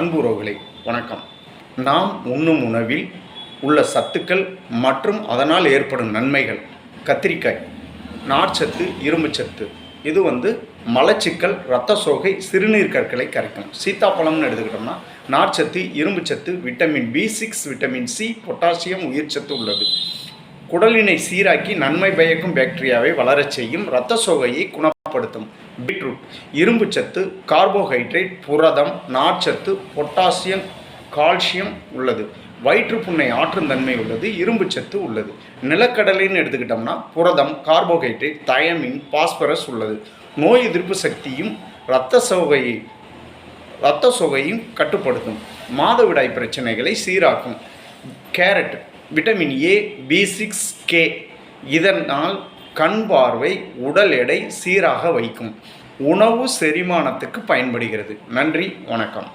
அன்புறவுகளே வணக்கம். நாம் உண்ணும் உணவில் உள்ள சத்துக்கள் மற்றும் அதனால் ஏற்படும் நன்மைகள். கத்திரிக்காய் நார்ச்சத்து, இரும்புச்சத்து. இது மலச்சிக்கல், இரத்த சோகை, சிறுநீர் கற்களை கரைக்கும். சீத்தாப்பழம்னு எடுத்துக்கிட்டோம்னா நார்ச்சத்து, இரும்புச்சத்து, vitamin B6, vitamin C, potassium, உயிர்ச்சத்து உள்ளது. குடலினை சீராக்கி நன்மை பயக்கும் பாக்டீரியாவை வளரச் செய்யும். இரத்த சோகையை குணப்படுத்தும். பீட்ரூட் இரும்புச்சத்து, கார்போஹைட்ரேட், புரதம், நார்ச்சத்து, பொட்டாசியம், கால்சியம் உள்ளது. வயிற்றுப்புண்ணை ஆற்றும் தன்மை உள்ளது. இரும்புச்சத்து உள்ளது. நிலக்கடலைன்னு எடுத்துக்கிட்டோம்னா புரதம், கார்போஹைட்ரேட், தயமின், பாஸ்பரஸ் உள்ளது. நோய் எதிர்ப்பு சக்தியும் இரத்த சோகையும் கட்டுப்படுத்தும். மாதவிடாய் பிரச்சனைகளை சீராக்கும். Carrot vitamin A, B6, K. இதனால் கண் பார்வை, உடல் எடை சீராக வைக்கும். உணவு செரிமானத்துக்கு பயன்படுகிறது. நன்றி, வணக்கம்.